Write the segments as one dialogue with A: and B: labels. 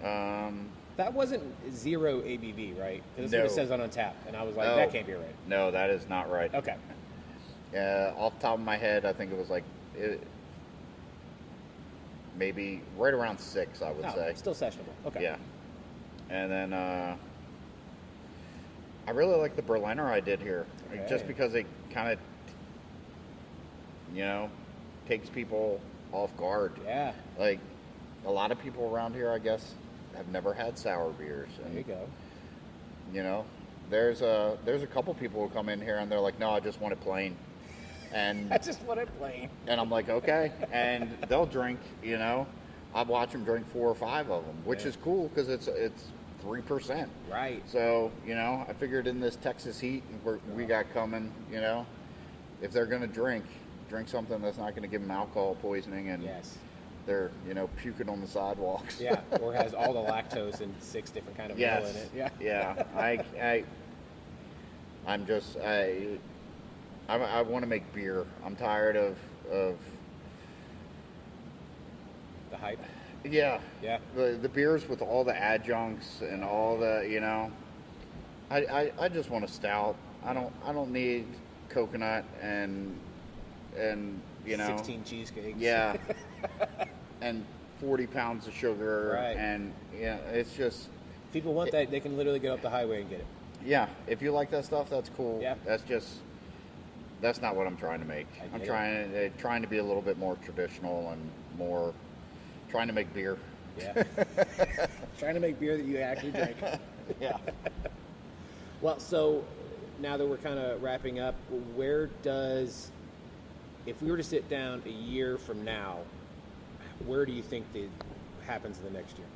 A: That wasn't 0 ABV, right? Because that's
B: No.
A: what it says on tap, and I was like,
B: No.
A: that can't be right.
B: No, that is not right.
A: Okay.
B: Off the top of my head, I think it was like maybe right around 6, I would say.
A: Still sessionable. Okay.
B: Yeah. And then I really like the Berliner I did here,
A: Okay.
B: just because it kind of, takes people off guard.
A: Yeah.
B: Like a lot of people around here, I guess, have never had sour beers. And,
A: There you go.
B: there's a couple people who come in here and they're like, no, I just want it plain. And
A: I just want it plain.
B: And I'm like, okay. And they'll drink, I watch them drink 4 or 5 of them, which is cool because it's 3%.
A: Right.
B: So, I figured in this Texas heat we got coming, if they're going to drink something that's not going to give them alcohol poisoning and
A: Yes.
B: they're, puking on the sidewalks.
A: Yeah. Or has all the lactose and 6 different kind of meal in it. Yeah.
B: Yeah. I want to make beer. I'm tired of
A: The hype.
B: yeah.
A: Yeah.
B: The beers with all the adjuncts and all the, I just want a stout. I don't need coconut and
A: 16 cheesecakes.
B: Yeah. And 40 pounds of sugar.
A: Right.
B: And it's just
A: If people want that, they can literally get up the highway and get it.
B: yeah, if you like that stuff, that's cool.
A: Yeah.
B: That's not what I'm trying to make.
A: I
B: I'm
A: get
B: trying to be a little bit more traditional and more trying to make beer.
A: Yeah. Trying to make beer that you actually drink.
B: Yeah.
A: Well, so now that we're kind of wrapping up, if we were to sit down a year from now, where do you think it happens in the next year?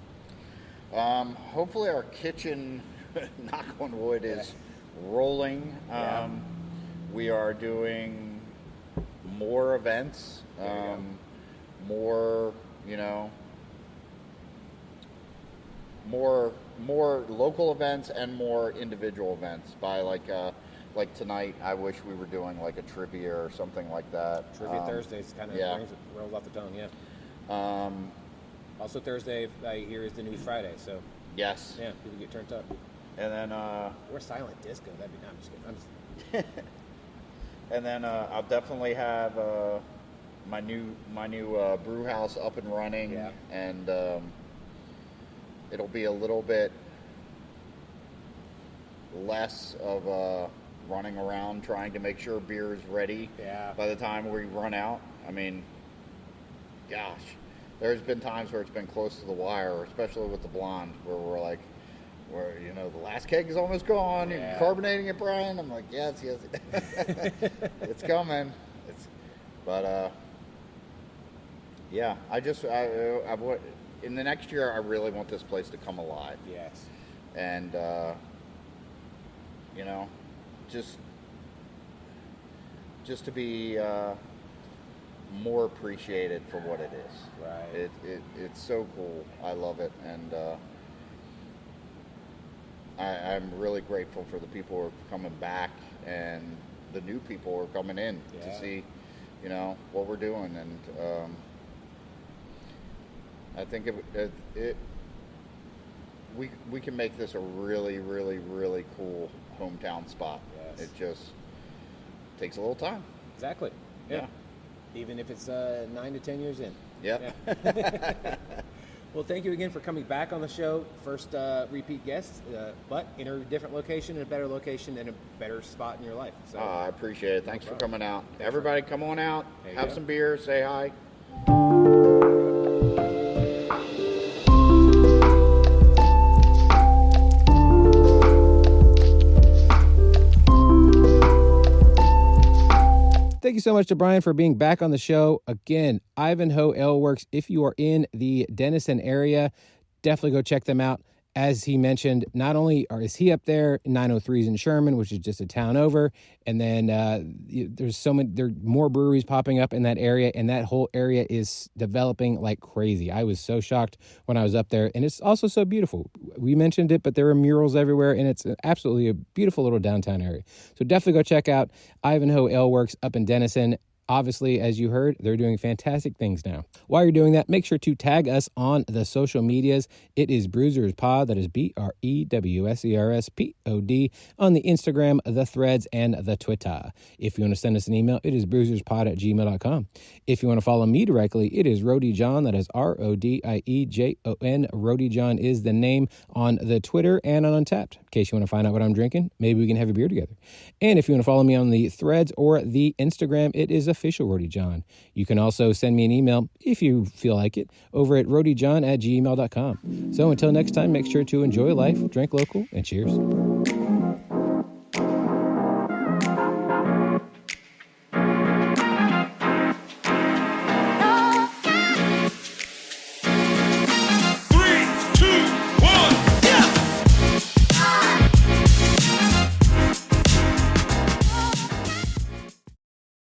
B: Hopefully our kitchen, knock on wood, is rolling.
A: Yeah.
B: We are doing more events, more, more local events and more individual events. By like tonight, I wish we were doing like a trivia or something like that.
A: Trivia Thursdays kind of rolls off the tongue, yeah. Also Thursday, I hear, is the new Friday, so
B: Yes.
A: yeah, people get turned up.
B: And then
A: Or silent disco. That'd be. No, I'm just kidding.
B: and then I'll definitely have my new brew house up and running.
A: Yeah.
B: And it'll be a little bit less of running around trying to make sure beer is ready.
A: Yeah.
B: By the time we run out, I mean, gosh, there's been times where it's been close to the wire, especially with the blonde, where we're like, the last keg is almost gone.
A: Yeah.
B: You're carbonating it, Brian. I'm like, yes. It's coming. Yeah, I in the next year, I really want this place to come alive.
A: Yes.
B: And, just to be more appreciated for what it is.
A: Right.
B: It's so cool. I love it. And I'm really grateful for the people who are coming back and the new people who are coming in to see, what we're doing. And I think we can make this a really, really, really cool hometown spot.
A: Yes.
B: It just takes a little time.
A: Exactly.
B: Yeah.
A: Even if it's 9 to 10 years in.
B: Yep.
A: Yeah. Well, thank you again for coming back on the show. First repeat guest, but in a different location, in a better location, and a better spot in your life. So
B: I appreciate it. Thanks for coming out. Everybody come on out, have some beer, say hi.
A: Thank you so much to Bryan for being back on the show. Again, Ivanhoe Ale Works. If you are in the Denison area, definitely go check them out. As he mentioned, not only is he up there, 903's in Sherman, which is just a town over, and then there are more breweries popping up in that area, and that whole area is developing like crazy. I was so shocked when I was up there, and it's also so beautiful. We mentioned it, but there are murals everywhere, and it's absolutely a beautiful little downtown area. So definitely go check out Ivanhoe Ale Works up in Denison. Obviously, as you heard, they're doing fantastic things now. While you're doing that, make sure to tag us on the social medias. It is Brewsers Pod. That is BREWSERSPOD on the Instagram, the Threads, and the Twitter. If you want to send us an email, it is brewserspod@gmail.com. If you want to follow me directly, it is Rody John. That is RODIEJON. Rody John is the name on the Twitter and on Untapped. In case you want to find out what I'm drinking, maybe we can have a beer together. And if you want to follow me on the Threads or the Instagram, it is official Rody John. You can also send me an email if you feel like it over at rodyjohn@gmail.com. So until next time, make sure to enjoy life, drink local, and cheers.